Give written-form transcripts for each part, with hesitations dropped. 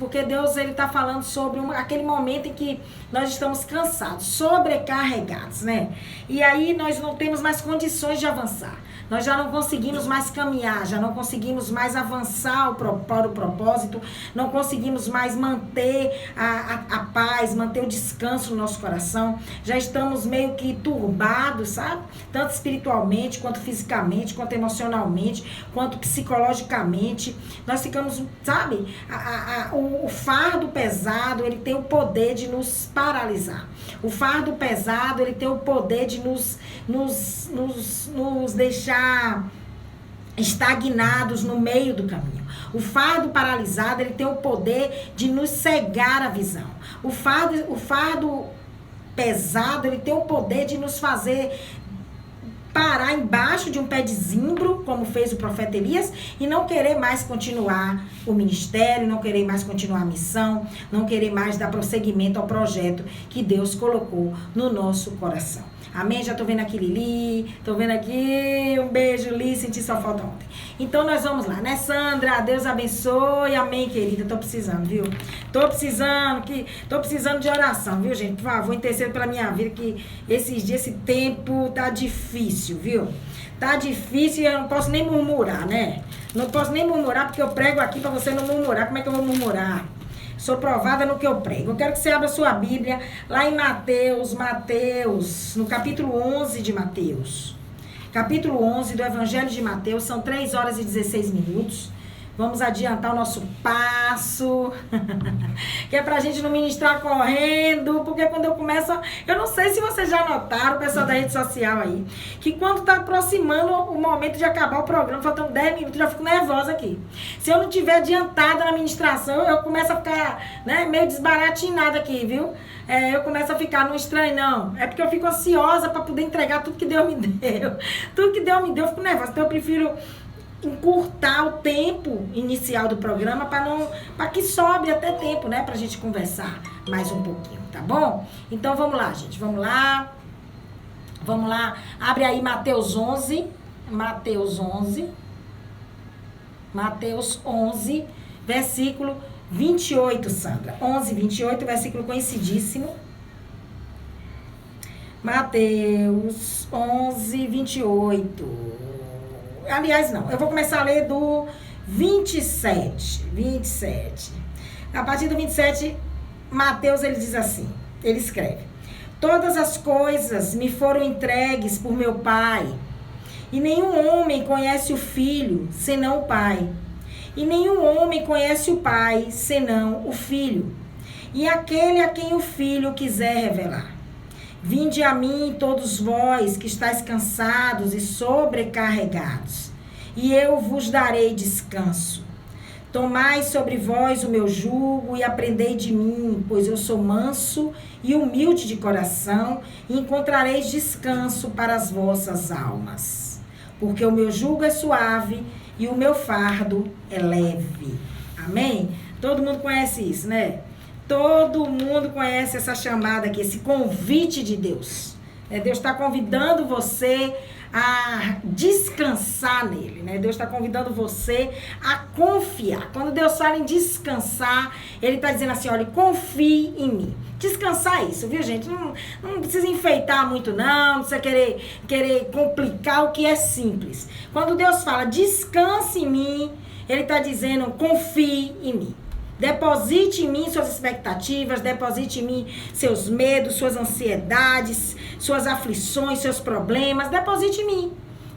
porque Deus ele está falando sobre aquele momento em que nós estamos cansados, sobrecarregados, né? E aí nós não temos mais condições de avançar. Nós já não conseguimos mais caminhar, já não conseguimos mais avançar para o propósito, não conseguimos mais manter a paz, manter o descanso no nosso coração. Já estamos meio que turbados, sabe? Tanto espiritualmente, quanto fisicamente, quanto emocionalmente, quanto psicologicamente. Nós ficamos, sabe? O fardo pesado, ele tem o poder de nos paralisar. O fardo pesado, ele tem o poder de nos deixar estagnados no meio do caminho. O fardo paralisado, ele tem o poder de nos cegar a visão. O fardo pesado, ele tem o poder de nos fazer parar embaixo de um pé de zimbro, como fez o profeta Elias, e não querer mais continuar o ministério, não querer mais continuar a missão, não querer mais dar prosseguimento ao projeto que Deus colocou no nosso coração. Amém? Já tô vendo aqui Lili, tô vendo aqui, um beijo, Li, senti sua falta ontem. Então nós vamos lá, né, Sandra? Deus abençoe, amém, querida, tô precisando, viu? Tô precisando de oração, viu, gente? Por favor, interceda pela minha vida, que esses dias, esse tempo tá difícil, viu? Tá difícil e eu não posso nem murmurar, né? Não posso nem murmurar, porque eu prego aqui pra você não murmurar. Como é que eu vou murmurar? Sou provada no que eu prego. Eu quero que você abra sua Bíblia lá em Mateus, no capítulo 11 de Mateus. Capítulo 11 do Evangelho de Mateus, são 3 horas e 16 minutos. Vamos adiantar o nosso passo, que é pra gente não ministrar correndo, porque quando eu começo, eu não sei se vocês já notaram, o pessoal da rede social aí, que quando tá aproximando o momento de acabar o programa, faltando 10 minutos, eu já fico nervosa aqui. Se eu não tiver adiantada na ministração, eu começo a ficar, né, meio desbaratinada aqui, viu? Eu começo a ficar, não estranho não, é porque eu fico ansiosa pra poder entregar tudo que Deus me deu. Tudo que Deus me deu, eu fico nervosa, então eu prefiro encurtar o tempo inicial do programa para que sobre até tempo, né, pra gente conversar mais um pouquinho, tá bom? Então vamos lá, gente, vamos lá, abre aí Mateus 11, versículo 28, Sandra, 11, 28, versículo conhecidíssimo. Mateus 11, 28. Aliás, não. Eu vou começar a ler do 27. A partir do 27, Mateus, ele diz assim. Ele escreve: todas as coisas me foram entregues por meu Pai. E nenhum homem conhece o Filho, senão o Pai. E nenhum homem conhece o Pai, senão o Filho. E aquele a quem o Filho quiser revelar. Vinde a mim, todos vós que estáis cansados e sobrecarregados, e eu vos darei descanso. Tomai sobre vós o meu jugo e aprendei de mim, pois eu sou manso e humilde de coração, e encontrareis descanso para as vossas almas. Porque o meu jugo é suave e o meu fardo é leve. Amém? Todo mundo conhece isso, né? Todo mundo conhece essa chamada aqui, esse convite de Deus. Deus está convidando você a descansar nele, né? Deus está convidando você a confiar. Quando Deus fala em descansar, ele está dizendo assim, olha, confie em mim. Descansar é isso, viu, gente? Não precisa enfeitar muito, não precisa querer complicar o que é simples. Quando Deus fala descanse em mim, ele está dizendo confie em mim. Deposite em mim suas expectativas, deposite em mim seus medos, suas ansiedades, suas aflições, seus problemas, deposite em mim.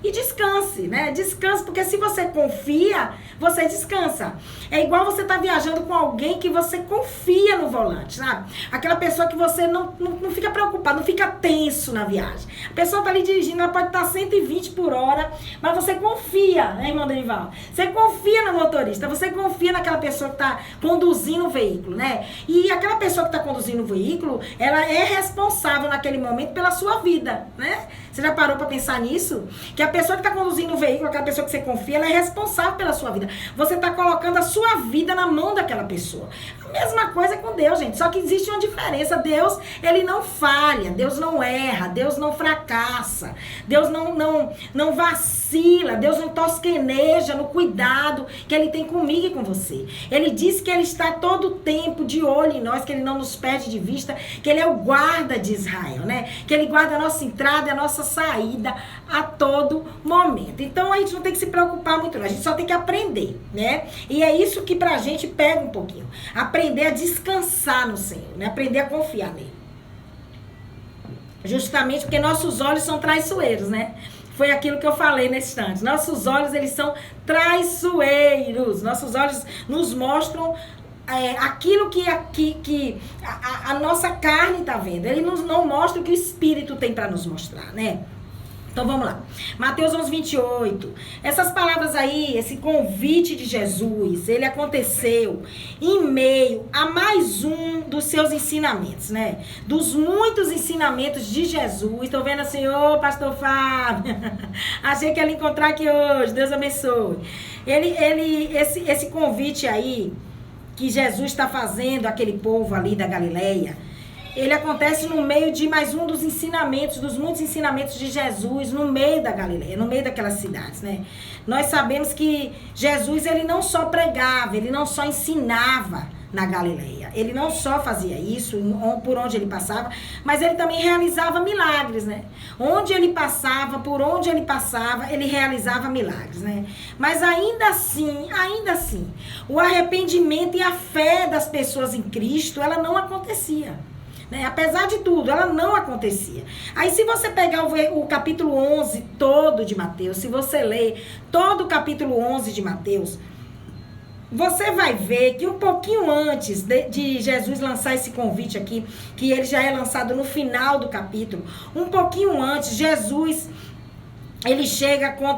E descanse, né? Descanse, porque se você confia, você descansa. É igual você tá viajando com alguém que você confia no volante, sabe? Aquela pessoa que você não fica preocupado, não fica tenso na viagem. A pessoa tá ali dirigindo, ela pode estar 120 por hora, mas você confia, né, irmão Denival? Você confia no motorista, você confia naquela pessoa que tá conduzindo o veículo, né? E aquela pessoa que tá conduzindo o veículo, ela é responsável naquele momento pela sua vida, né? Você já parou para pensar nisso? Que a pessoa que está conduzindo o veículo, aquela pessoa que você confia, ela é responsável pela sua vida. Você está colocando a sua vida na mão daquela pessoa. A mesma coisa com Deus, gente. Só que existe uma diferença. Deus, ele não falha. Deus não erra. Deus não fracassa. Deus não vacila. Deus não tosqueneja no cuidado que ele tem comigo e com você. Ele diz que ele está todo o tempo de olho em nós, que ele não nos perde de vista, que ele é o guarda de Israel, né? Que ele guarda a nossa entrada e a nossa saída a todo momento. Então a gente não tem que se preocupar muito, não. A gente só tem que aprender, né? E é isso que pra gente pega um pouquinho. Aprender a descansar no Senhor, né? Aprender a confiar nele. Justamente porque nossos olhos são traiçoeiros, né? Foi aquilo que eu falei nesse instante. Nossos olhos, eles são traiçoeiros. Nossos olhos nos mostram aquilo que a nossa carne está vendo. Ele não mostra o que o Espírito tem para nos mostrar, né? Então vamos lá. Mateus 11:28. Essas palavras aí, esse convite de Jesus, ele aconteceu em meio a mais um dos seus ensinamentos, né? Dos muitos ensinamentos de Jesus. Estou vendo assim, ô pastor Fábio, achei que ia lhe encontrar aqui hoje, Deus abençoe. Esse convite aí que Jesus está fazendo àquele povo ali da Galileia, ele acontece no meio de mais um dos ensinamentos, dos muitos ensinamentos de Jesus no meio da Galileia, no meio daquelas cidades, né? Nós sabemos que Jesus, ele não só pregava, ele não só ensinava na Galileia. Ele não só fazia isso, por onde ele passava, mas ele também realizava milagres, né? Onde ele passava, por onde ele passava, ele realizava milagres, né? Mas ainda assim, o arrependimento e a fé das pessoas em Cristo, ela não acontecia. Né? Apesar de tudo, ela não acontecia. Aí se você pegar o capítulo 11 todo de Mateus, se você ler todo o capítulo 11 de Mateus, você vai ver que um pouquinho antes de Jesus lançar esse convite aqui, que ele já é lançado no final do capítulo, um pouquinho antes, Jesus, ele chega com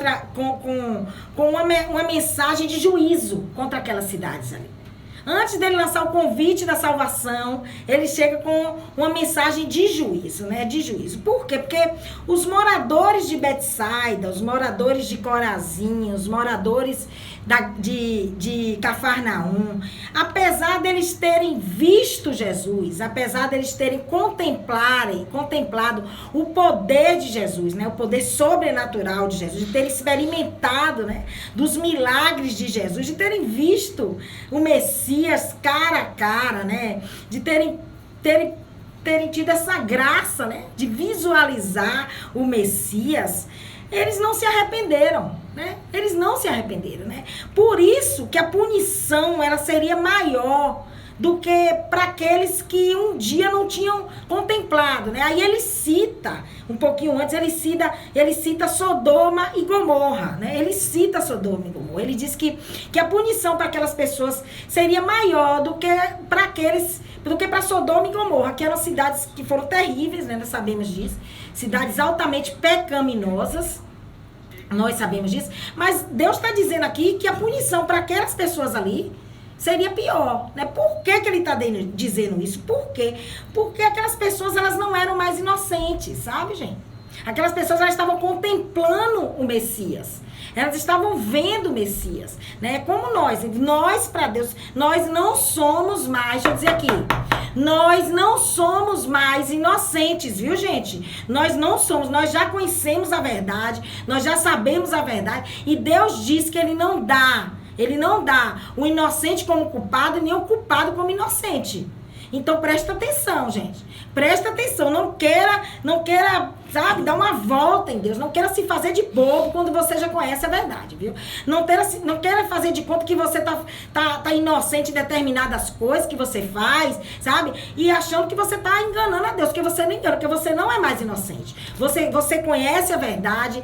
uma mensagem de juízo contra aquelas cidades ali. Antes dele lançar o convite da salvação, ele chega com uma mensagem de juízo, né? De juízo. Por quê? Porque os moradores de Betsaida, os moradores de Corazim, os moradores de Cafarnaum, apesar deles terem visto Jesus, apesar deles terem contemplado o poder de Jesus, né? O poder sobrenatural de Jesus, de terem experimentado, né? Dos milagres de Jesus, de terem visto o Messias cara a cara, né? De terem tido essa graça, né? De visualizar o Messias, eles não se arrependeram, né? Eles não se arrependeram, né? Por isso que a punição, ela seria maior do que para aqueles que um dia não tinham contemplado, né? Aí ele cita, um pouquinho antes, ele cita Sodoma e Gomorra, né? Ele cita Sodoma e Gomorra. Ele diz que a punição para aquelas pessoas seria maior do que para Sodoma e Gomorra, que eram cidades que foram terríveis, né? Nós sabemos disso. Cidades altamente pecaminosas, nós sabemos disso. Mas Deus está dizendo aqui que a punição para aquelas pessoas ali seria pior, né? Por que ele está dizendo isso? Por quê? Porque aquelas pessoas, elas não eram mais inocentes, sabe, gente? Aquelas pessoas, elas estavam contemplando o Messias. Elas estavam vendo o Messias, né? Como nós para Deus, nós não somos mais, deixa eu dizer aqui, nós não somos mais inocentes, viu, gente? Nós não somos, nós já conhecemos a verdade, nós já sabemos a verdade, e Deus diz que ele não dá o inocente como culpado, nem o culpado como inocente. Então presta atenção, gente. Presta atenção, não queira, sabe, dar uma volta em Deus. Não queira se fazer de bobo quando você já conhece a verdade, viu? Não queira fazer de conta que você tá inocente em determinadas coisas que você faz, sabe? E achando que você tá enganando a Deus, porque você não engana, porque você não é mais inocente. Você conhece a verdade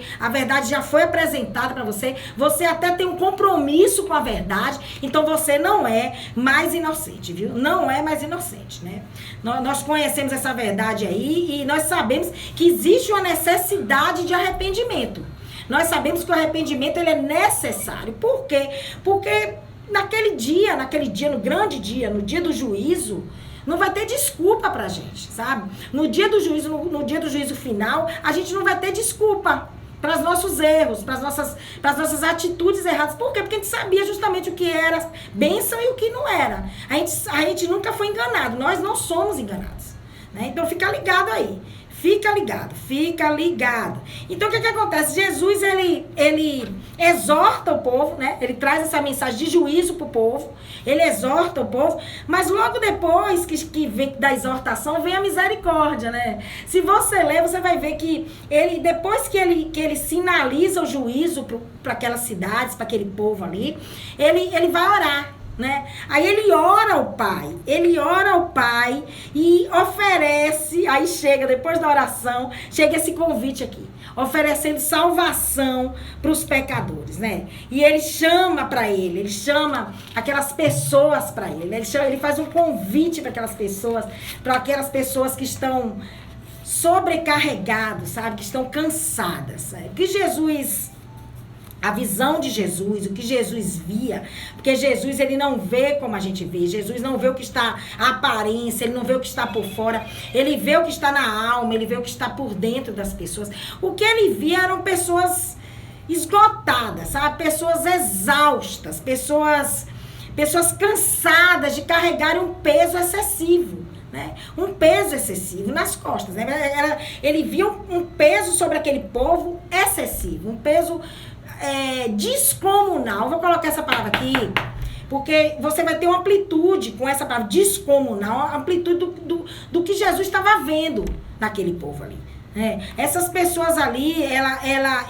já foi apresentada para você, você até tem um compromisso com a verdade, então você não é mais inocente, viu? Não é mais inocente, né? Nós conhecemos essa verdade aí e nós sabemos que existe uma necessidade de arrependimento. Nós sabemos que o arrependimento, ele é necessário. Por quê? Porque naquele dia, no grande dia, no dia do juízo, não vai ter desculpa pra gente, sabe? No dia do juízo, no dia do juízo final, a gente não vai ter desculpa para os nossos erros, para as nossas atitudes erradas. Por quê? Porque a gente sabia justamente o que era bênção e o que não era. A gente nunca foi enganado, nós não somos enganados, né? Então fica ligado aí. Fica ligado. Então, o que acontece? Jesus, ele exorta o povo, né? Ele traz essa mensagem de juízo para o povo. Ele exorta o povo. Mas logo depois que vem da exortação, vem a misericórdia, né? Se você ler, você vai ver que depois que ele sinaliza o juízo para aquelas cidades, para aquele povo ali, ele vai orar. Né? Aí ele ora ao Pai e oferece, aí chega, depois da oração, chega esse convite aqui, oferecendo salvação para os pecadores, né? E ele chama aquelas pessoas para ele, ele faz um convite para aquelas pessoas que estão sobrecarregadas, sabe? Que estão cansadas, sabe? A visão de Jesus, o que Jesus via, porque Jesus, ele não vê como a gente vê, Jesus não vê o que está a aparência, ele não vê o que está por fora, ele vê o que está na alma, ele vê o que está por dentro das pessoas. O que ele via eram pessoas esgotadas, sabe? Pessoas exaustas, pessoas cansadas de carregarem um peso excessivo. Né? Um peso excessivo nas costas, né? Ele via um peso sobre aquele povo excessivo, um peso descomunal. Vou colocar essa palavra aqui, porque você vai ter uma amplitude com essa palavra descomunal, a amplitude do que Jesus estava vendo naquele povo ali. Essas pessoas ali,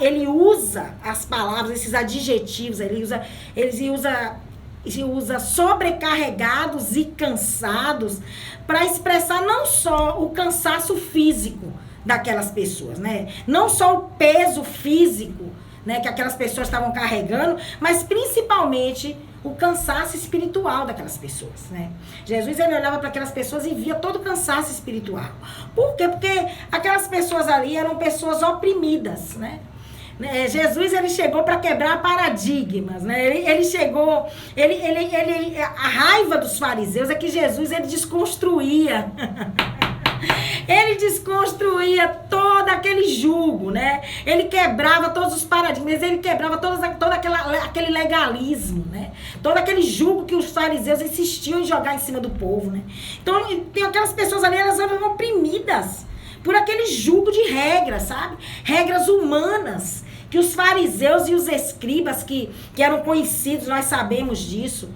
ele usa as palavras, esses adjetivos, ele usa sobrecarregados e cansados para expressar não só o cansaço físico daquelas pessoas, né? Não só o peso físico, né, que aquelas pessoas estavam carregando, mas principalmente o cansaço espiritual daquelas pessoas, né? Jesus, ele olhava para aquelas pessoas e via todo o cansaço espiritual. Por quê? Porque aquelas pessoas ali eram pessoas oprimidas, né? Jesus, ele chegou para quebrar paradigmas, né? Ele chegou, a raiva dos fariseus é que Jesus, ele desconstruía ele desconstruía todo aquele jugo, né? Ele quebrava todos os paradigmas, ele quebrava todo aquele legalismo, né? Todo aquele jugo que os fariseus insistiam em jogar em cima do povo, né? Então, tem aquelas pessoas ali, elas eram oprimidas por aquele jugo de regras, sabe? Regras humanas, que os fariseus e os escribas, que eram conhecidos, nós sabemos disso,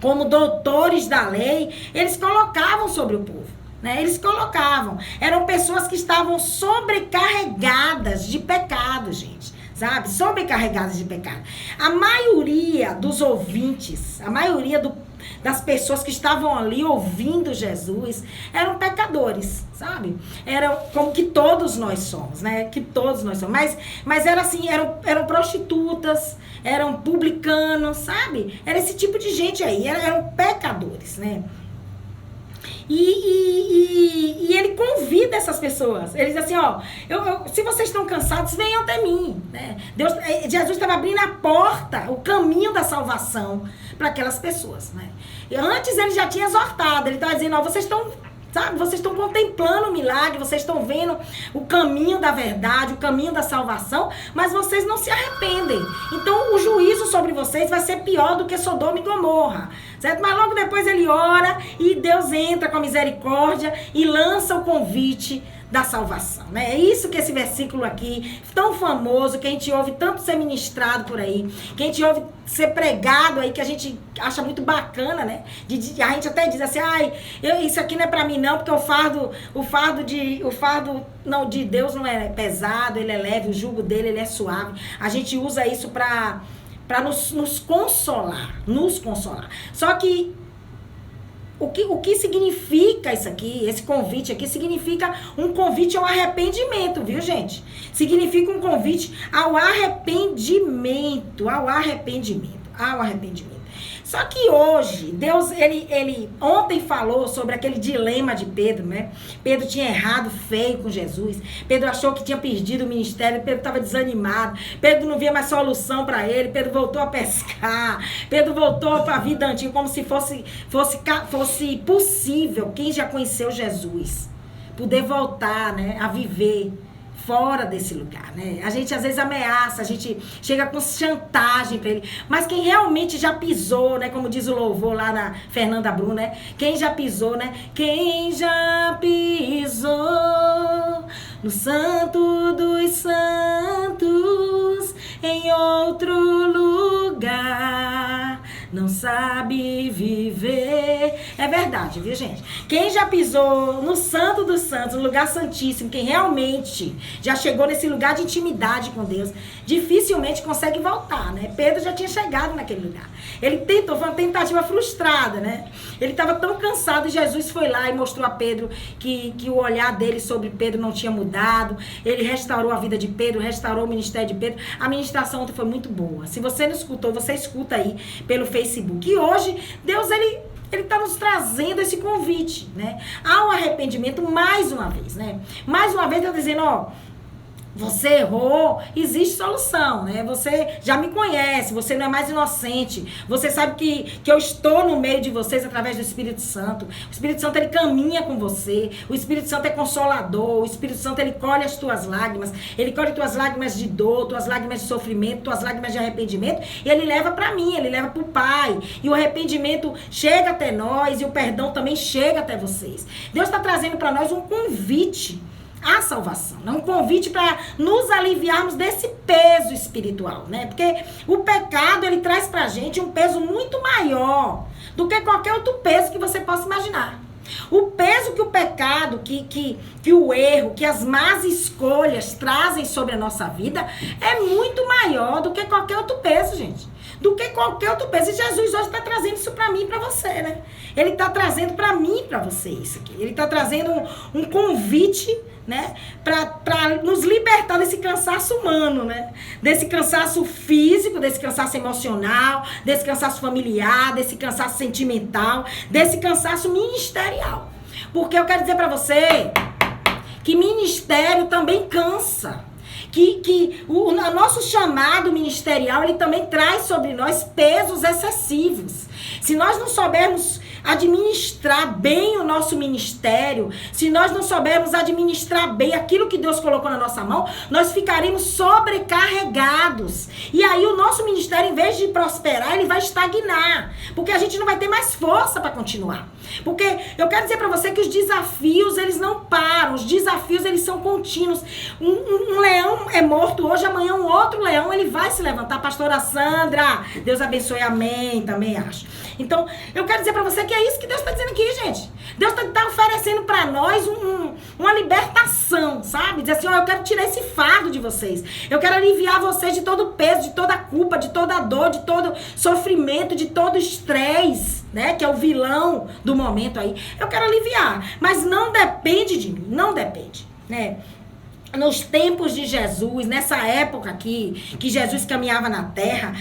como doutores da lei, eles colocavam sobre o povo. Eles colocavam, eram pessoas que estavam sobrecarregadas de pecado, gente, sabe? Sobrecarregadas de pecado. A maioria dos ouvintes, das pessoas que estavam ali ouvindo Jesus, eram pecadores, sabe? Eram como que todos nós somos, né? Que todos nós somos. Mas era assim, eram prostitutas, eram publicanos, sabe? Era esse tipo de gente aí, eram pecadores, né? E ele convida essas pessoas. Ele diz assim, ó, se vocês estão cansados, venham até mim, né? Jesus estava abrindo a porta, o caminho da salvação para aquelas pessoas, né? E antes ele já tinha exortado, ele estava dizendo, ó, vocês estão contemplando o milagre, vocês estão vendo o caminho da verdade, o caminho da salvação, mas vocês não se arrependem. Então o juízo sobre vocês vai ser pior do que Sodoma e Gomorra, certo? Mas logo depois ele ora e Deus entra com a misericórdia e lança o convite da salvação, né? É isso que esse versículo aqui, tão famoso, que a gente ouve tanto ser ministrado por aí, que a gente ouve ser pregado aí, que a gente acha muito bacana, né? A gente até diz assim, isso aqui não é pra mim não, porque o fardo de Deus não é pesado, ele é leve, o jugo dele, ele é suave. A gente usa isso pra nos consolar, Só que o que significa isso aqui, esse convite aqui, significa um convite ao arrependimento, viu, gente? Significa um convite ao arrependimento. Só que hoje, Deus, ele ontem falou sobre aquele dilema de Pedro, né? Pedro tinha errado feio com Jesus. Pedro achou que tinha perdido o ministério. Pedro estava desanimado. Pedro não via mais solução para ele. Pedro voltou a pescar. Pedro voltou para a vida antiga, como se fosse possível, quem já conheceu Jesus, poder voltar, né, a viver fora desse lugar, né? A gente às vezes ameaça, a gente chega com chantagem para ele, mas quem realmente já pisou, né? Como diz o louvor lá na Fernanda Brum, né? Quem já pisou, né? Quem já pisou no Santo dos Santos, em outro lugar, não sabe viver. É verdade, viu, gente? Quem já pisou no Santo dos Santos, no lugar santíssimo, quem realmente já chegou nesse lugar de intimidade com Deus, dificilmente consegue voltar, né? Pedro já tinha chegado naquele lugar. Ele tentou, foi uma tentativa frustrada, né? Ele estava tão cansado e Jesus foi lá e mostrou a Pedro que o olhar dele sobre Pedro não tinha mudado. Ele restaurou a vida de Pedro, restaurou o ministério de Pedro. A ministração ontem foi muito boa. Se você não escutou, você escuta aí pelo Facebook. E hoje, Deus, ele está nos trazendo esse convite, né? Ao arrependimento mais uma vez, né? Mais uma vez, ele está dizendo, ó, você errou, existe solução, né? Você já me conhece, você não é mais inocente. Você sabe que eu estou no meio de vocês através do Espírito Santo. O Espírito Santo, ele caminha com você. O Espírito Santo é consolador. O Espírito Santo, ele colhe as tuas lágrimas. Ele colhe tuas lágrimas de dor, tuas lágrimas de sofrimento, tuas lágrimas de arrependimento. E ele leva para mim, ele leva para o Pai. E o arrependimento chega até nós e o perdão também chega até vocês. Deus está trazendo para nós um convite à salvação, né? Um convite para nos aliviarmos desse peso espiritual, né? Porque o pecado, ele traz pra gente um peso muito maior do que qualquer outro peso que você possa imaginar. O peso que o pecado, que o erro, que as más escolhas trazem sobre a nossa vida é muito maior do que qualquer outro peso, gente. Do que qualquer outro peso. E Jesus hoje está trazendo isso para mim e para você, né? Ele está trazendo para mim e para você isso aqui. Ele está trazendo um convite, né, para nos libertar desse cansaço humano, né, desse cansaço físico, desse cansaço emocional, desse cansaço familiar, desse cansaço sentimental, desse cansaço ministerial. Porque eu quero dizer para você que ministério também cansa. Que o nosso chamado ministerial, ele também traz sobre nós pesos excessivos. Se nós não soubermos administrar bem o nosso ministério, se nós não soubermos administrar bem aquilo que Deus colocou na nossa mão, nós ficaremos sobrecarregados. E aí o nosso ministério, em vez de prosperar, ele vai estagnar. Porque a gente não vai ter mais força para continuar. Porque eu quero dizer para você que os desafios, eles não param. Os desafios, eles são contínuos. Um leão é morto hoje, amanhã um outro leão, ele vai se levantar. Pastora Sandra, Deus abençoe, amém, também acho. Então, eu quero dizer para você que é isso que Deus está dizendo aqui, gente. Deus está oferecendo para nós uma libertação, sabe? Dizer assim, ó, eu quero tirar esse fardo de vocês. Eu quero aliviar vocês de todo o peso, de toda a culpa, de toda a dor, de todo sofrimento, de todo o estresse, né? Que é o vilão do momento aí. Eu quero aliviar, mas não depende de mim, não depende, né? Nos tempos de Jesus, nessa época aqui, que Jesus caminhava na terra,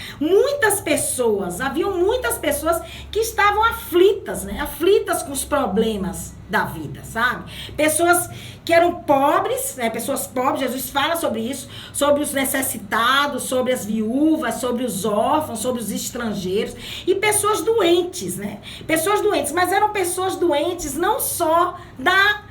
haviam muitas pessoas que estavam aflitas, né? Aflitas com os problemas da vida, sabe? Pessoas que eram pobres, né? Pessoas pobres, Jesus fala sobre isso, sobre os necessitados, sobre as viúvas, sobre os órfãos, sobre os estrangeiros, e pessoas doentes, né? Pessoas doentes, mas eram pessoas doentes não só da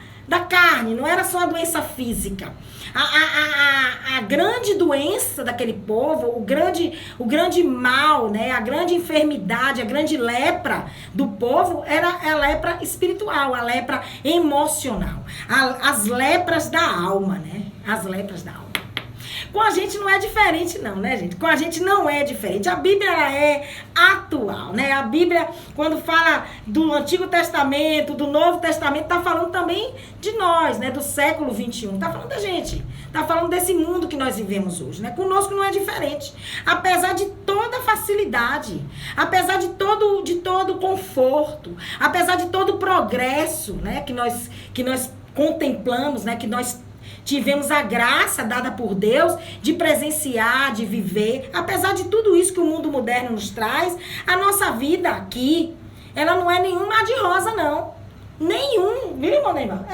carne, não era só a doença física. A grande doença daquele povo, o grande mal, né? A grande enfermidade, a grande lepra do povo era a lepra espiritual, a lepra emocional, as lepras da alma, né? As lepras da alma. Com a gente não é diferente não, né, gente? Com a gente não é diferente. A Bíblia, ela é atual, né? A Bíblia, quando fala do Antigo Testamento, do Novo Testamento, tá falando também de nós, né? Do século 21. Tá falando da gente. Tá falando desse mundo que nós vivemos hoje, né? Conosco não é diferente. Apesar de toda facilidade, apesar de todo conforto, apesar de todo progresso, né? Que nós contemplamos, né? Que nós tivemos a graça dada por Deus de presenciar, de viver. Apesar de tudo isso que o mundo moderno nos traz, a nossa vida aqui, ela não é nenhum mar de rosa, não. Nenhum, viu, irmão Neymar?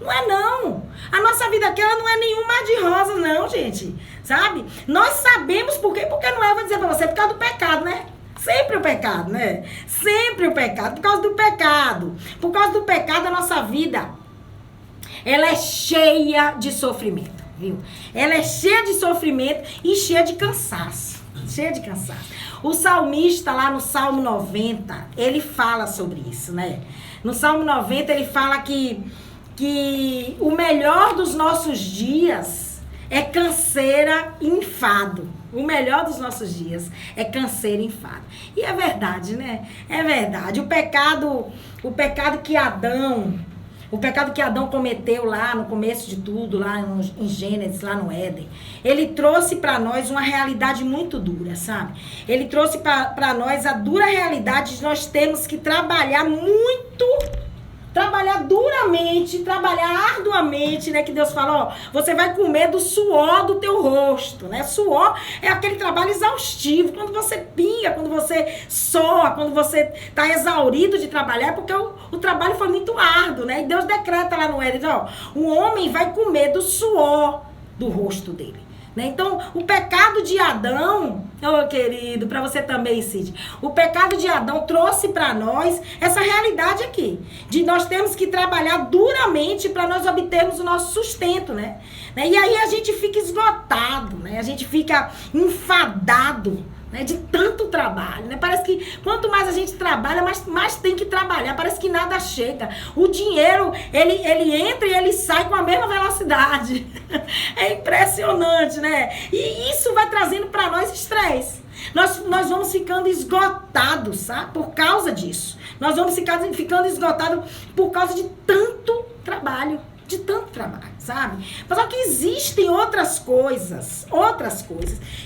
Não é não. A nossa vida aqui, ela não é nenhum mar de rosa, não, gente. Sabe? Nós sabemos por quê. Porque não é, eu vou dizer pra você, por causa do pecado, né? Sempre o pecado, né? Sempre o pecado. Por causa do pecado. Por causa do pecado, a nossa vida, ela é cheia de sofrimento, viu? Ela é cheia de sofrimento e cheia de cansaço. Cheia de cansaço. O salmista, lá no Salmo 90, ele fala sobre isso, né? No Salmo 90, ele fala que o melhor dos nossos dias é canseira e enfado. O melhor dos nossos dias é canseira e enfado. E é verdade, né? É verdade. O pecado que Adão cometeu lá no começo de tudo, lá em Gênesis, lá no Éden, ele trouxe para nós uma realidade muito dura, sabe? Ele trouxe para nós a dura realidade de nós termos que trabalhar muito, trabalhar duramente, trabalhar arduamente, né? Que Deus falou, ó, você vai comer do suor do teu rosto, né? Suor é aquele trabalho exaustivo, quando você pinga, quando você soa, quando você tá exaurido de trabalhar, é porque o trabalho foi muito árduo, né? E Deus decreta lá no Éden, ó, o homem vai comer do suor do rosto dele. Né? Então, o pecado de Adão, querido, para você também, Cid, o pecado de Adão trouxe para nós essa realidade aqui, de nós termos que trabalhar duramente para nós obtermos o nosso sustento, né? E aí a gente fica esgotado, né? A gente fica enfadado, né, de tanto trabalho, né? Parece que quanto mais a gente trabalha, mais tem que trabalhar. Parece que nada chega. O dinheiro, ele entra e ele sai com a mesma velocidade. É impressionante, né? E isso vai trazendo para nós estresse. Nós vamos ficando esgotados, sabe? Por causa disso. Nós vamos ficando esgotados por causa de tanto trabalho. De tanto trabalho, sabe? Mas só que existem outras coisas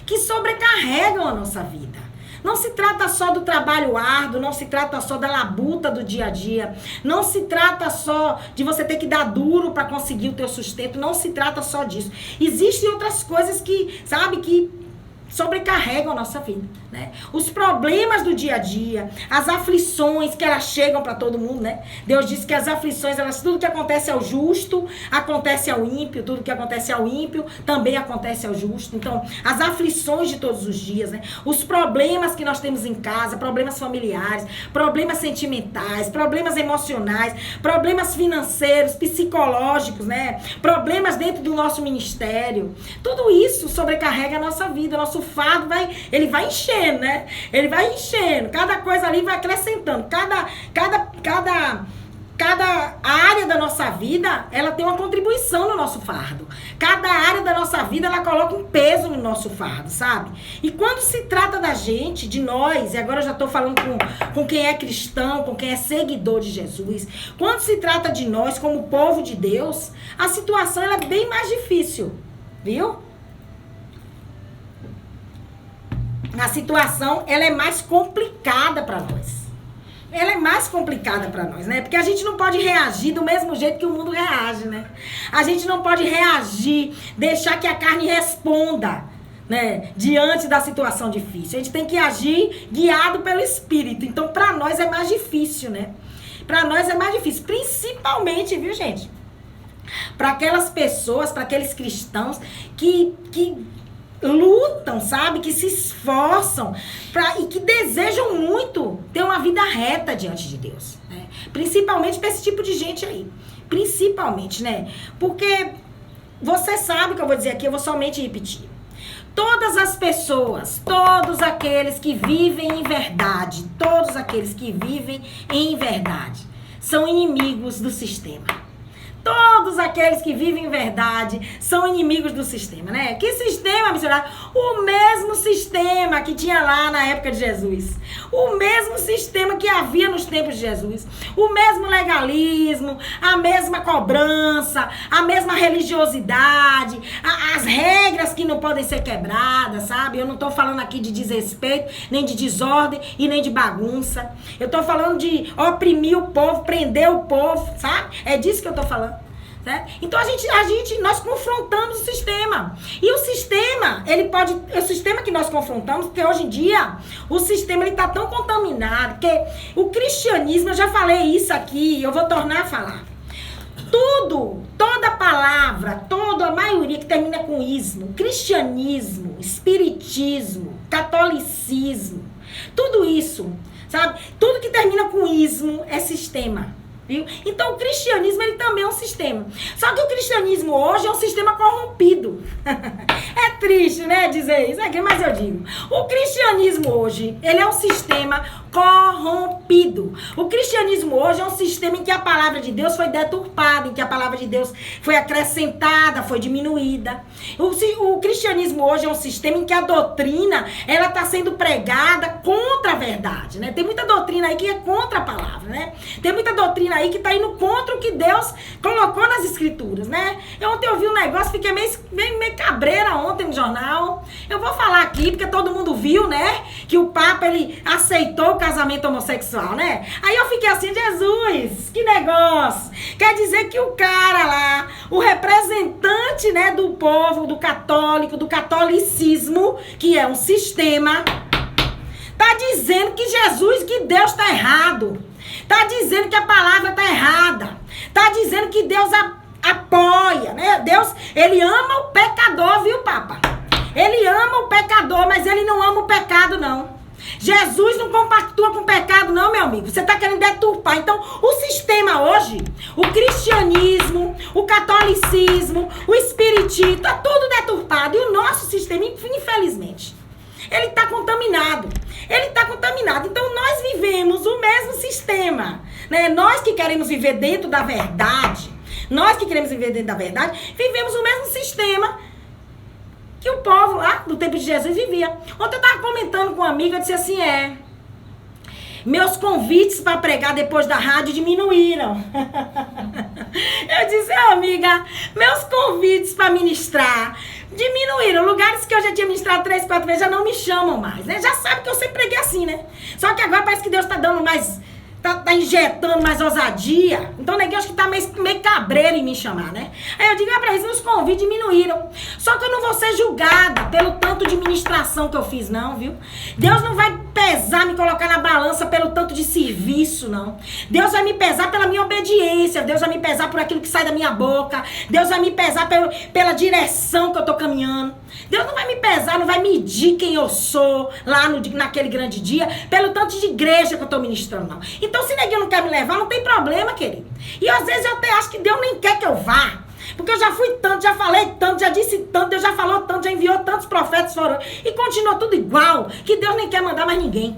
que sobrecarregam a nossa vida. Não se trata só do trabalho árduo, não se trata só da labuta do dia a dia, não se trata só de você ter que dar duro para conseguir o teu sustento, não se trata só disso. Existem outras coisas que, sabe, que sobrecarregam a nossa vida, né? Os problemas do dia a dia, as aflições que elas chegam para todo mundo, né? Deus disse que as aflições, tudo que acontece ao justo, acontece ao ímpio, tudo que acontece ao ímpio também acontece ao justo. Então, as aflições de todos os dias, né? Os problemas que nós temos em casa, problemas familiares, problemas sentimentais, problemas emocionais, problemas financeiros, psicológicos, né? Problemas dentro do nosso ministério. Tudo isso sobrecarrega a nossa vida, nosso fardo ele vai enchendo, né? Ele vai enchendo. Cada coisa ali vai acrescentando. Cada área da nossa vida, ela tem uma contribuição no nosso fardo. Cada área da nossa vida, ela coloca um peso no nosso fardo, sabe? E quando se trata da gente, de nós, e agora eu já estou falando com quem é cristão, com quem é seguidor de Jesus, quando se trata de nós, como povo de Deus, a situação ela é bem mais difícil, viu? A situação, ela é mais complicada para nós. Ela é mais complicada para nós, né? Porque a gente não pode reagir do mesmo jeito que o mundo reage, né? A gente não pode reagir, deixar que a carne responda, né? Diante da situação difícil. A gente tem que agir guiado pelo Espírito. Então, para nós é mais difícil, né? Para nós é mais difícil. Principalmente, viu, gente? Para aquelas pessoas, para aqueles cristãos que lutam, sabe? Que se esforçam e que desejam muito ter uma vida reta diante de Deus, né? Principalmente para esse tipo de gente aí. Principalmente, né? Porque você sabe o que eu vou dizer aqui, eu vou somente repetir. Todas as pessoas, todos aqueles que vivem em verdade, todos aqueles que vivem em verdade, são inimigos do sistema. Todos aqueles que vivem em verdade são inimigos do sistema, né? Que sistema, missionário? O mesmo sistema que tinha lá na época de Jesus. O mesmo sistema que havia nos tempos de Jesus. O mesmo legalismo, a mesma cobrança, a mesma religiosidade, as regras que não podem ser quebradas, sabe? Eu não estou falando aqui de desrespeito, nem de desordem e nem de bagunça. Eu estou falando de oprimir o povo, prender o povo, sabe? É disso que eu estou falando. Certo? Então nós confrontamos o sistema. E o sistema, o sistema que nós confrontamos, porque hoje em dia o sistema está tão contaminado, que o cristianismo, eu já falei isso aqui, eu vou tornar a falar. Toda palavra, toda a maioria que termina com ismo, cristianismo, espiritismo, catolicismo, tudo isso, sabe? Tudo que termina com ismo é sistema. Viu? Então o cristianismo ele também é um sistema. Só que o cristianismo hoje é um sistema corrompido. É triste, né, dizer isso aqui, mas eu digo. O cristianismo hoje, ele é um sistema corrompido. O cristianismo hoje é um sistema em que a palavra de Deus foi deturpada, em que a palavra de Deus foi acrescentada, foi diminuída. O cristianismo hoje é um sistema em que a doutrina, ela está sendo pregada contra a verdade, né? Tem muita doutrina aí que é contra a palavra, né? Tem muita doutrina aí que está indo contra o que Deus colocou nas escrituras, né? Ontem eu vi um negócio, fiquei meio cabreira ontem no jornal. Eu vou falar aqui, porque todo mundo viu, né? Que o Papa, ele aceitou o casamento homossexual, né? Aí eu fiquei assim, Jesus, que negócio. Quer dizer que o cara lá, o representante, né, do povo, do católico, do catolicismo, que é um sistema, tá dizendo que Jesus, que Deus tá errado. Tá dizendo que a palavra tá errada. Tá dizendo que Deus apoia, né? Deus, ele ama o pecador, viu, Papa? Ele ama o pecador, mas ele não ama o pecado, não. Jesus não compactua com o pecado, não, meu amigo. Você tá querendo deturpar. Então, o sistema hoje, o cristianismo, o catolicismo, o espiritismo, tá tudo deturpado. E o nosso sistema, infelizmente, ele tá contaminado. Ele tá contaminado. Então, nós vivemos o mesmo sistema, né? Nós que queremos viver dentro da verdade, vivemos o mesmo sistema que o povo lá do tempo de Jesus vivia. Ontem eu estava comentando com uma amiga, eu disse assim, meus convites para pregar depois da rádio diminuíram. Eu disse, amiga, meus convites para ministrar diminuíram. Lugares que eu já tinha ministrado 3, 4 vezes já não me chamam mais, né? Já sabe que eu sempre preguei assim, né? Só que agora parece que Deus está dando mais... Tá injetando mais ousadia. Então o negócio que tá meio cabreiro em me chamar, né? Aí eu digo, pra eles, os convites diminuíram. Só que eu não vou ser julgada pelo tanto de ministração que eu fiz, não, viu? Deus não vai pesar, me colocar na balança pelo tanto de serviço, não. Deus vai me pesar pela minha obediência. Deus vai me pesar por aquilo que sai da minha boca. Deus vai me pesar pela direção que eu tô caminhando. Deus não vai me pesar, não vai medir quem eu sou lá naquele grande dia, pelo tanto de igreja que eu tô ministrando, não. Então, se neguinho não quer me levar, não tem problema, querido. E às vezes eu até acho que Deus nem quer que eu vá. Porque eu já fui tanto, já falei tanto, já disse tanto, Deus já falou tanto, já enviou tantos profetas foram. E continua tudo igual, que Deus nem quer mandar mais ninguém.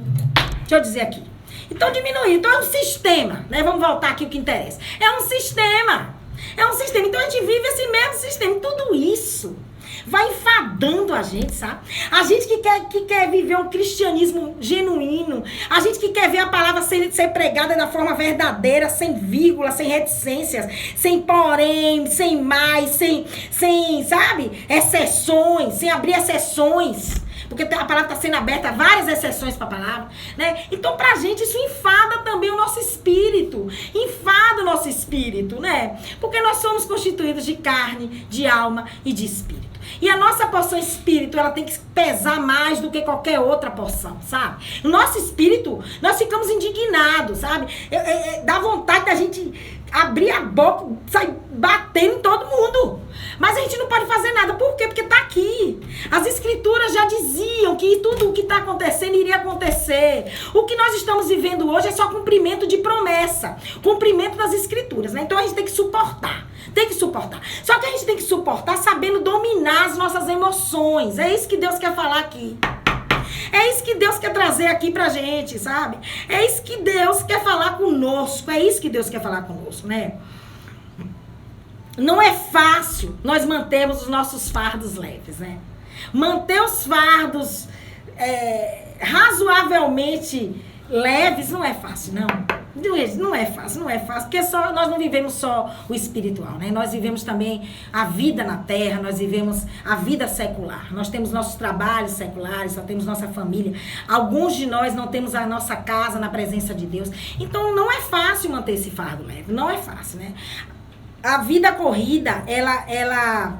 Deixa eu dizer aqui. Então, diminuir. Então, é um sistema, né? Vamos voltar aqui o que interessa. É um sistema. É um sistema. Então, a gente vive esse mesmo sistema. E tudo isso vai enfadando a gente, sabe? A gente que quer viver um cristianismo genuíno, a gente que quer ver a palavra ser pregada da forma verdadeira, sem vírgula, sem reticências, sem porém, sem mais, sem sabe? Exceções, sem abrir exceções. Porque a palavra está sendo aberta, várias exceções para a palavra, né? Então, pra gente, isso enfada também o nosso espírito. Enfada o nosso espírito, né? Porque nós somos constituídos de carne, de alma e de espírito. E a nossa porção espírito, ela tem que pesar mais do que qualquer outra porção, sabe? O nosso espírito, nós ficamos indignados, sabe? Dá vontade da gente abrir a boca, sair batendo em todo mundo. Mas a gente não pode fazer nada. Por quê? Porque tá aqui. As escrituras já diziam que tudo o que está acontecendo iria acontecer. O que nós estamos vivendo hoje é só cumprimento de promessa. Cumprimento das escrituras, né? Então a gente tem que suportar. Tem que suportar. Só que a gente tem que suportar sabendo dominar as nossas emoções. É isso que Deus quer falar aqui. É isso que Deus quer trazer aqui pra gente, sabe? É isso que Deus quer falar conosco. É isso que Deus quer falar conosco, né? Não é fácil nós mantermos os nossos fardos leves, né? Manter os fardos razoavelmente leves não é fácil, não. Não é fácil, porque nós não vivemos só o espiritual, né? Nós vivemos também a vida na terra, nós vivemos a vida secular. Nós temos nossos trabalhos seculares, só temos nossa família. Alguns de nós não temos a nossa casa na presença de Deus. Então, não é fácil manter esse fardo leve, não é fácil, né? a vida corrida, ela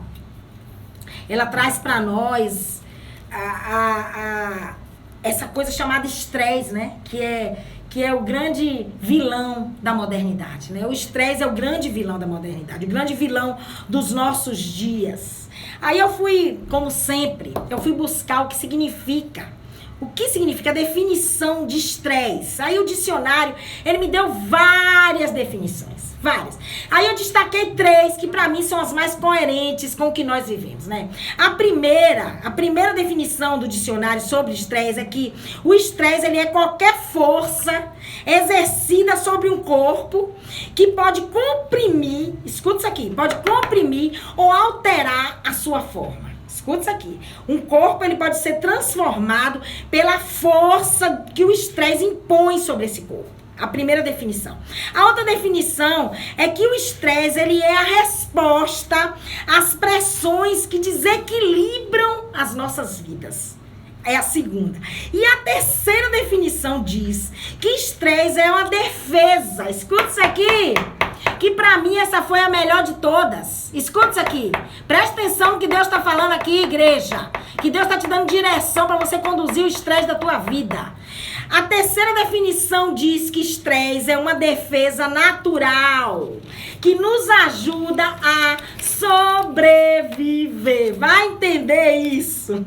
traz para nós essa coisa chamada estresse, né? Que é o grande vilão da modernidade, né? O estresse é o grande vilão da modernidade, o grande vilão dos nossos dias. Aí eu fui, como sempre, buscar o que significa a definição de estresse. Aí o dicionário, ele me deu várias definições, várias. Aí eu destaquei 3 que para mim são as mais coerentes com o que nós vivemos, né? A primeira definição do dicionário sobre estresse é que o estresse, ele é qualquer força exercida sobre um corpo que pode comprimir, escuta isso aqui, pode comprimir ou alterar a sua forma. Escuta isso aqui. Um corpo, ele pode ser transformado pela força que o estresse impõe sobre esse corpo. A primeira definição. A outra definição é que o estresse, ele é a resposta às pressões que desequilibram as nossas vidas. É a segunda. E a terceira definição diz que estresse é uma defesa. Escuta isso aqui. Que pra mim essa foi a melhor de todas. Escuta isso aqui. Presta atenção no que Deus tá falando aqui, igreja. Que Deus tá te dando direção pra você conduzir o estresse da tua vida. A terceira definição diz que estresse é uma defesa natural que nos ajuda a sobreviver. Vai entender isso?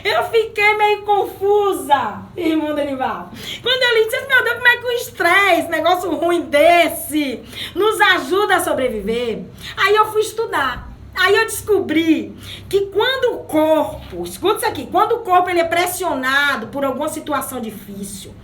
Eu fiquei meio confusa, irmão Denival. Quando eu li, disse, meu Deus, como é que o estresse, negócio ruim desse, nos ajuda a sobreviver? Aí eu fui estudar. Aí eu descobri que quando o corpo, escuta isso aqui, quando o corpo ele é pressionado por alguma situação difícil,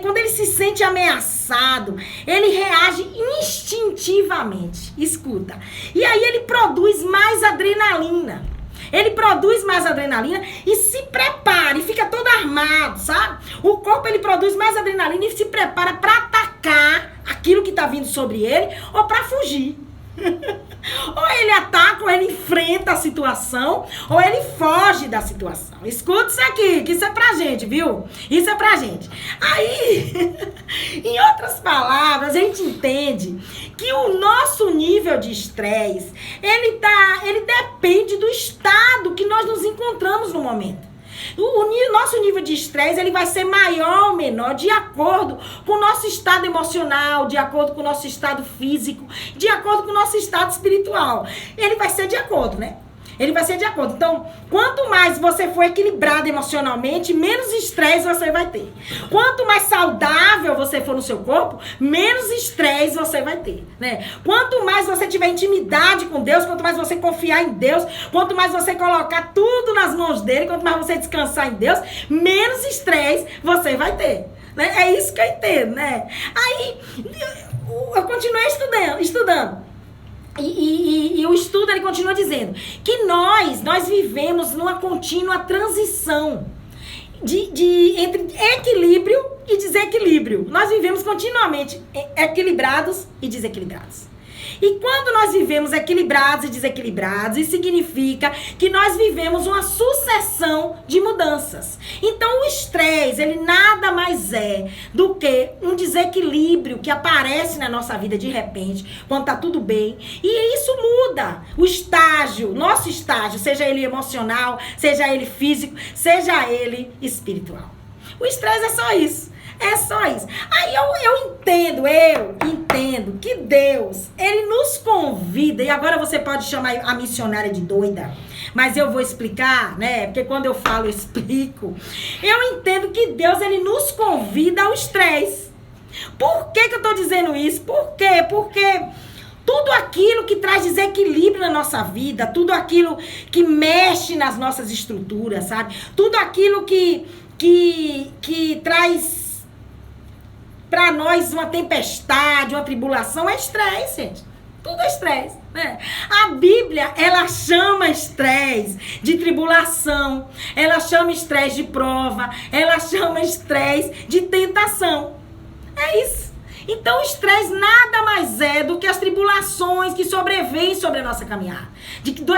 quando ele se sente ameaçado, ele reage instintivamente, escuta. E aí ele produz mais adrenalina. Ele produz mais adrenalina e se prepara, e fica todo armado, sabe? O corpo, ele produz mais adrenalina e se prepara para atacar aquilo que está vindo sobre ele ou para fugir. Ou ele ataca, ou ele enfrenta a situação, ou ele foge da situação. Escuta isso aqui, que isso é pra gente, viu? Isso é pra gente. Aí, em outras palavras, a gente entende que o nosso nível de estresse, ele depende do estado que nós nos encontramos no momento. O nosso nível de estresse, ele vai ser maior ou menor de acordo com o nosso estado emocional, de acordo com o nosso estado físico, de acordo com o nosso estado espiritual. Ele vai ser de acordo, né? Ele vai ser de acordo. Então, quanto mais você for equilibrado emocionalmente, menos estresse você vai ter. Quanto mais saudável você for no seu corpo, menos estresse você vai ter, né? Quanto mais você tiver intimidade com Deus, quanto mais você confiar em Deus, quanto mais você colocar tudo nas mãos dele, quanto mais você descansar em Deus, menos estresse você vai ter, né? É isso que eu entendo, né? Aí, eu continuei estudando. E o estudo, ele continua dizendo que nós vivemos numa contínua transição entre equilíbrio e desequilíbrio. Nós vivemos continuamente equilibrados e desequilibrados. E quando nós vivemos equilibrados e desequilibrados, isso significa que nós vivemos uma sucessão de mudanças. Então, o estresse, ele nada mais é do que um desequilíbrio que aparece na nossa vida de repente, quando tá tudo bem. E isso muda o estágio, nosso estágio, seja ele emocional, seja ele físico, seja ele espiritual. O estresse é só isso. É só isso. Aí eu entendo que Deus, ele nos convida, e agora você pode chamar a missionária de doida, mas eu vou explicar, né? Porque quando eu falo, eu explico. Eu entendo que Deus, ele nos convida ao estresse. Por que eu tô dizendo isso? Por quê? Porque tudo aquilo que traz desequilíbrio na nossa vida, tudo aquilo que mexe nas nossas estruturas, sabe? Tudo aquilo que traz para nós uma tempestade, uma tribulação, é estresse, gente. Tudo é estresse, né? A Bíblia, ela chama estresse de tribulação, ela chama estresse de prova, ela chama estresse de tentação. É isso. Então, o estresse nada mais é do que as tribulações que sobrevêm sobre a nossa caminhada.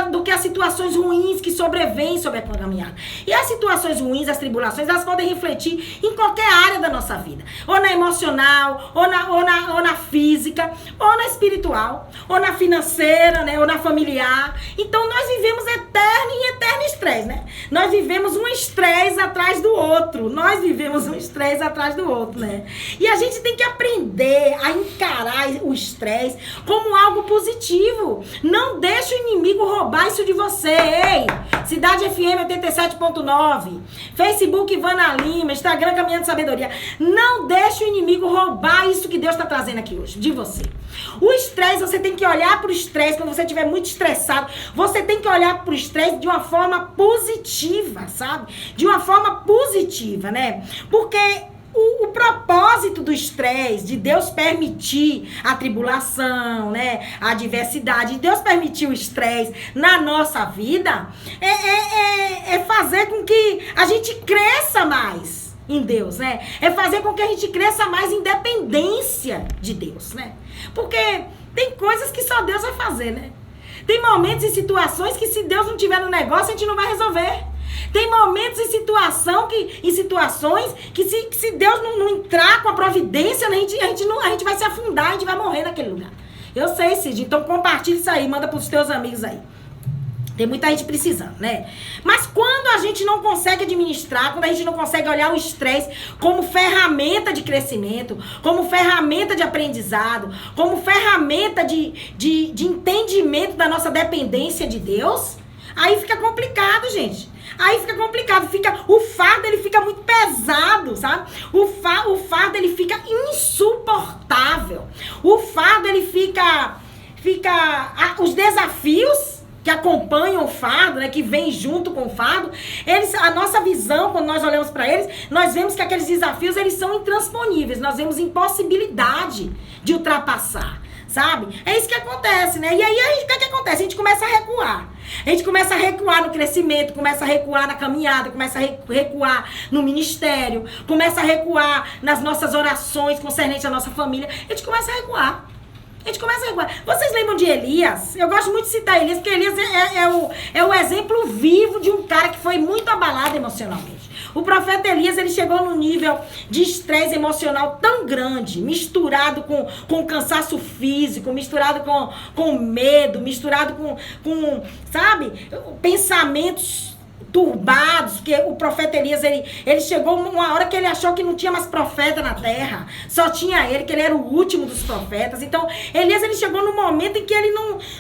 Do que as situações ruins que sobrevêm sobre a caminhada. E as situações ruins, as tribulações, elas podem refletir em qualquer área da nossa vida. Ou na emocional, ou na física. física, ou na espiritual, ou na financeira, né? Ou na familiar. Então, nós vivemos eterno e eterno estresse, né? Nós vivemos um estresse atrás do outro. Nós vivemos um estresse atrás do outro, né? E a gente tem que aprender a encarar o estresse como algo positivo. Não deixe o inimigo roubar isso de você. Ei, Cidade FM 87.9, Facebook Ivana Lima, Instagram Caminhando Sabedoria. Não deixe o inimigo roubar isso que Deus está trazendo aqui hoje, de você. O estresse, você tem que olhar para o estresse, quando você estiver muito estressado, você tem que olhar para o estresse de uma forma positiva, sabe? De uma forma positiva, né? Porque o propósito do estresse, de Deus permitir a tribulação, né, a adversidade, de Deus permitir o estresse na nossa vida, é fazer com que a gente cresça mais em Deus, né? É fazer com que a gente cresça mais em dependência de Deus, né? Porque tem coisas que só Deus vai fazer, né? Tem momentos e situações que se Deus não tiver no negócio, a gente não vai resolver. Tem momentos e situações que se Deus não entrar com a providência, a gente vai se afundar, a gente vai morrer naquele lugar. Eu sei, Cid. Então compartilha isso aí, manda pros teus amigos aí. Tem muita gente precisando, né? Mas quando a gente não consegue administrar, quando a gente não consegue olhar o estresse como ferramenta de crescimento, como ferramenta de aprendizado, como ferramenta de entendimento da nossa dependência de Deus, aí fica complicado, gente. Aí fica complicado, o fardo ele fica muito pesado, sabe? O fardo ele fica insuportável. O fardo ele fica os desafios que acompanham o fardo, né, que vem junto com o fardo, a nossa visão, quando nós olhamos para eles, nós vemos que aqueles desafios eles são intransponíveis, nós vemos impossibilidade de ultrapassar, sabe? É isso que acontece, né? E aí, o que acontece? A gente começa a recuar. A gente começa a recuar no crescimento, começa a recuar na caminhada, começa a recuar no ministério, começa a recuar nas nossas orações concernentes à nossa família. A gente começa a recuar. Vocês lembram de Elias? Eu gosto muito de citar Elias, porque Elias é o exemplo vivo de um cara que foi muito abalado emocionalmente. O profeta Elias, ele chegou num nível de estresse emocional tão grande, misturado com cansaço físico, misturado com medo, misturado com sabe, pensamentos turbados, porque o profeta Elias, ele chegou uma hora que ele achou que não tinha mais profeta na terra, só tinha ele, que ele era o último dos profetas. Então, Elias, ele chegou num momento em que ele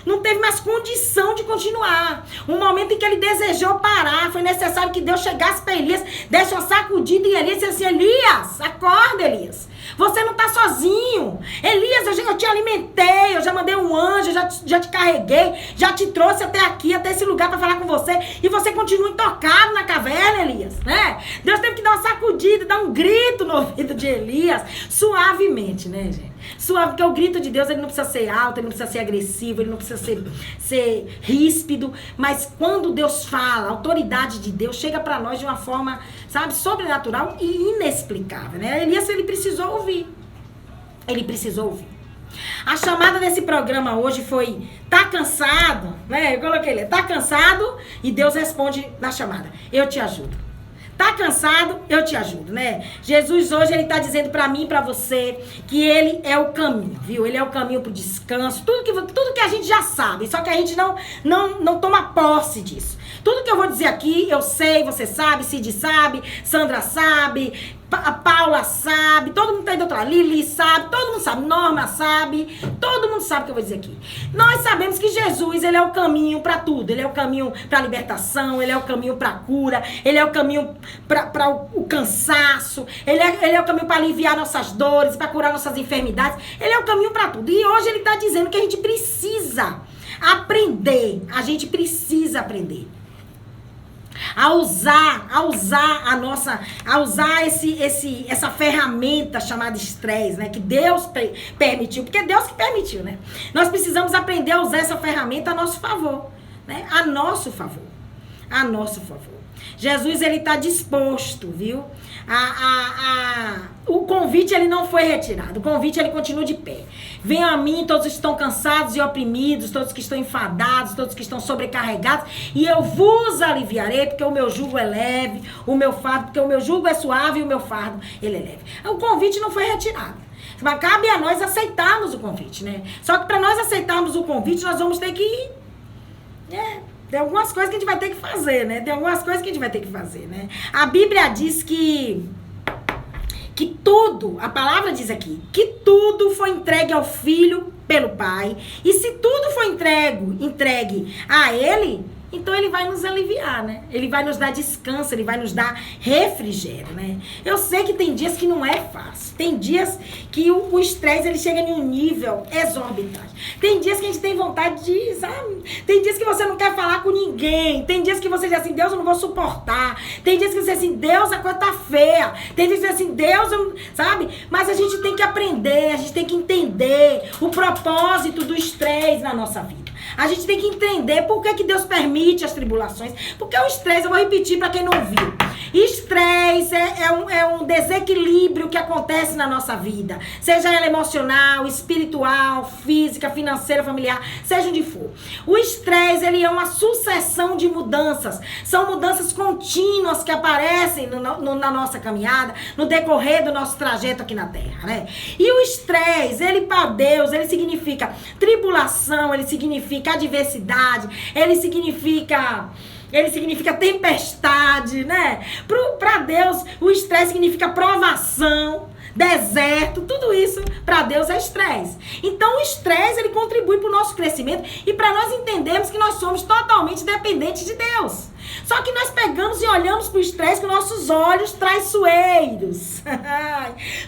não teve mais condição de continuar, um momento em que ele desejou parar. Foi necessário que Deus chegasse para Elias, desse uma sacudida em Elias e disse assim: Elias, acorda, Elias, você não está sozinho. Elias, eu te alimentei, eu já mandei um anjo, já te carreguei, já te trouxe até aqui, até esse lugar para falar com você, e você continua intocado na caverna, Elias, né? Deus teve que dar uma sacudida, dar um grito no ouvido de Elias, suavemente, né, gente? Suave, porque o grito de Deus, ele não precisa ser alto, ele não precisa ser agressivo, ele não precisa ser ríspido, mas quando Deus fala, a autoridade de Deus chega para nós de uma forma, sabe, sobrenatural e inexplicável, né? Elias, ele precisou ouvir. A chamada desse programa hoje foi: tá cansado? Né? Eu coloquei ali, tá cansado? E Deus responde na chamada: eu te ajudo. Tá cansado? Eu te ajudo, né? Jesus hoje, ele tá dizendo pra mim e pra você que ele é o caminho, viu? Ele é o caminho pro descanso, tudo que a gente já sabe, só que a gente não toma posse disso. Tudo que eu vou dizer aqui, eu sei, você sabe, Cid sabe, Sandra sabe, a Paula sabe, todo mundo tá aí do outro lado, Lili sabe, todo mundo sabe, Norma sabe, todo mundo sabe o que eu vou dizer aqui. Nós sabemos que Jesus, ele é o caminho para tudo, ele é o caminho para libertação, ele é o caminho para cura, ele é o caminho para o cansaço, ele é o caminho para aliviar nossas dores, para curar nossas enfermidades, ele é o caminho para tudo. E hoje ele tá dizendo que a gente precisa aprender, a usar essa ferramenta chamada estresse, né? Que Deus permitiu, porque é Deus que permitiu, né? Nós precisamos aprender a usar essa ferramenta a nosso favor, né? A nosso favor. Jesus, ele está disposto, viu? O convite, ele não foi retirado. O convite, ele continua de pé. Venham a mim todos que estão cansados e oprimidos, todos que estão enfadados, todos que estão sobrecarregados, e eu vos aliviarei, porque o meu jugo é leve, porque o meu jugo é suave e o meu fardo, ele é leve. O convite não foi retirado. Mas cabe a nós aceitarmos o convite, né? Só que para nós aceitarmos o convite, nós vamos ter que... tem algumas coisas que a gente vai ter que fazer, né? A Bíblia diz que tudo, a palavra diz aqui, que tudo foi entregue ao Filho pelo Pai. E se tudo foi entregue a Ele, então Ele vai nos aliviar, né? Ele vai nos dar descanso, Ele vai nos dar refrigério, né? Eu sei que tem dias que não é fácil. Tem dias que o estresse, ele chega em um nível exorbitante. Tem dias que a gente tem vontade de, sabe? Tem dias que você não quer falar com ninguém. Tem dias que você diz assim, Deus, eu não vou suportar. Tem dias que você diz assim, Deus, a coisa tá feia. Tem dias que você diz assim, Deus, sabe? Mas a gente tem que aprender, a gente tem que entender o propósito do estresse na nossa vida. A gente tem que entender por que Deus permite as tribulações. Porque o estresse, eu vou repetir para quem não viu. Estresse é um desequilíbrio que acontece na nossa vida. Seja ela emocional, espiritual, física, financeira, familiar, seja onde for. O estresse, ele é uma sucessão de mudanças. São mudanças contínuas que aparecem na nossa caminhada, no decorrer do nosso trajeto aqui na Terra, né? E o estresse, ele para Deus, ele significa tribulação, ele significa adversidade, ele significa tempestade, né? Para Deus, o estresse significa provação, deserto, tudo isso para Deus é estresse. Então o estresse, ele contribui para o nosso crescimento e para nós entendermos que nós somos totalmente dependentes de Deus. Só que nós pegamos e olhamos para o estresse com nossos olhos traiçoeiros.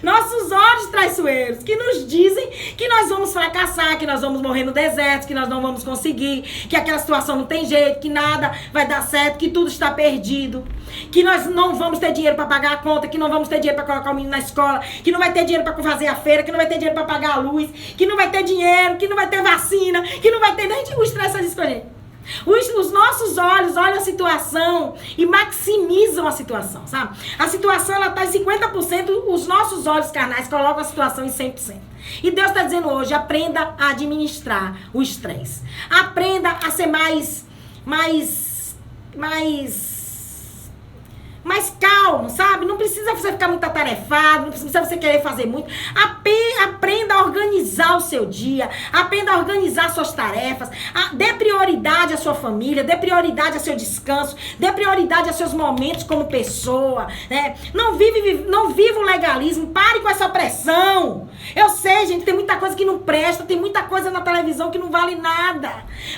Nossos olhos traiçoeiros, que nos dizem que nós vamos fracassar, que nós vamos morrer no deserto, que nós não vamos conseguir, que aquela situação não tem jeito, que nada vai dar certo, que tudo está perdido, que nós não vamos ter dinheiro para pagar a conta, que não vamos ter dinheiro para colocar o menino na escola, que não vai ter dinheiro para fazer a feira, que não vai ter dinheiro para pagar a luz, que não vai ter dinheiro, que não vai ter vacina, que não vai ter nem o estresse disso com a gente. Os nossos olhos olham a situação e maximizam a situação, sabe? A situação, ela está em 50%, os nossos olhos carnais colocam a situação em 100%. E Deus está dizendo hoje, aprenda a administrar o estresse. Aprenda a ser mais calmo, sabe? Não precisa você ficar muito atarefado, não precisa você querer fazer muito. Aprenda a organizar o seu dia, aprenda a organizar suas tarefas, dê prioridade à sua família, dê prioridade ao seu descanso, dê prioridade aos seus momentos como pessoa, né? Não viva o legalismo, pare com essa pressão. Eu sei, gente, tem muita coisa que não presta, tem muita coisa na televisão que não vale nada.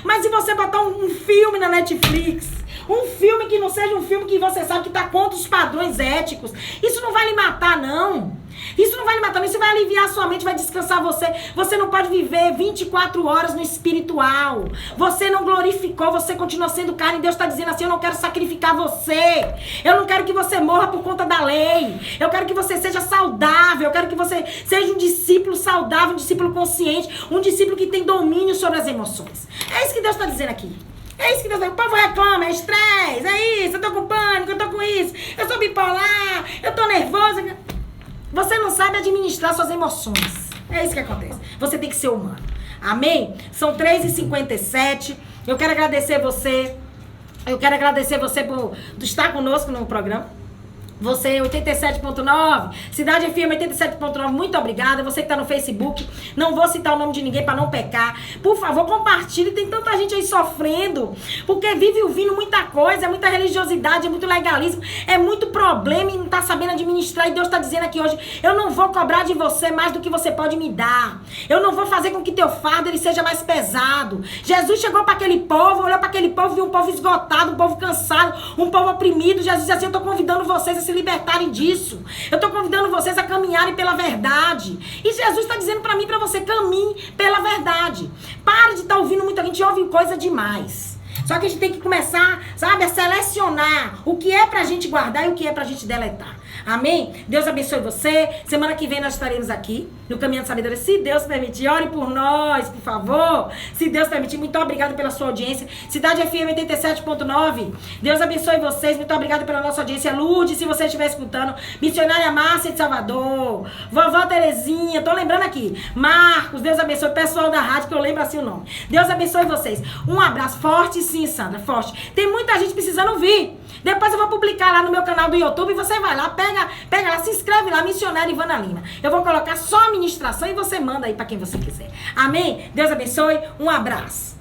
Mas se você botar um filme na Netflix, um filme que não seja um filme que você sabe que está contra os padrões éticos, isso não vai lhe matar, não. Isso não vai lhe matar, não. Isso vai aliviar a sua mente, vai descansar você. Você não pode viver 24 horas no espiritual. Você não glorificou, você continua sendo carne. Deus está dizendo assim, eu não quero sacrificar você. Eu não quero que você morra por conta da lei. Eu quero que você seja saudável. Eu quero que você seja um discípulo saudável, um discípulo consciente, um discípulo que tem domínio sobre as emoções. É isso que Deus está dizendo aqui. É isso que Deus... O povo reclama, é estresse, é isso, eu tô com pânico, eu tô com isso, eu sou bipolar, eu tô nervosa. Você não sabe administrar suas emoções. É isso que acontece. Você tem que ser humano. Amém? São 3h57. Eu quero agradecer você. Por estar conosco no programa. Você, 87.9, Cidade FM 87.9, muito obrigada. Você que está no Facebook, não vou citar o nome de ninguém para não pecar. Por favor, compartilhe, tem tanta gente aí sofrendo, porque vive ouvindo muita coisa, é muita religiosidade, é muito legalismo, é muito problema e não está sabendo administrar. E Deus está dizendo aqui hoje, eu não vou cobrar de você mais do que você pode me dar. Eu não vou fazer com que teu fardo ele seja mais pesado. Jesus chegou para aquele povo, olhou para aquele povo, viu um povo esgotado, um povo cansado, um povo oprimido. Jesus disse assim, eu estou convidando vocês a se libertarem disso. Eu estou convidando vocês a caminharem pela verdade. E Jesus está dizendo para mim e para você, caminhe pela verdade. Para de estar ouvindo muita gente, ouve coisa demais. Só que a gente tem que começar, sabe, a selecionar o que é pra gente guardar e o que é pra gente deletar. Amém? Deus abençoe você. Semana que vem nós estaremos aqui no Caminho da Sabedoria. Se Deus permitir, ore por nós, por favor. Se Deus permitir, muito obrigado pela sua audiência. Cidade FM 87.9. Deus abençoe vocês. Muito obrigado pela nossa audiência. Lourdes, se você estiver escutando. Missionária Márcia de Salvador. Vovó Terezinha, tô lembrando aqui. Marcos, Deus abençoe. Pessoal da rádio, que eu lembro assim o nome. Deus abençoe vocês. Um abraço forte, sim, Sandra, forte. Tem muita gente precisando ouvir. Depois eu vou publicar lá no meu canal do YouTube e você vai lá, pega lá, se inscreve lá, Missionária Ivana Lima. Eu vou colocar só a ministração e você manda aí para quem você quiser. Amém? Deus abençoe. Um abraço.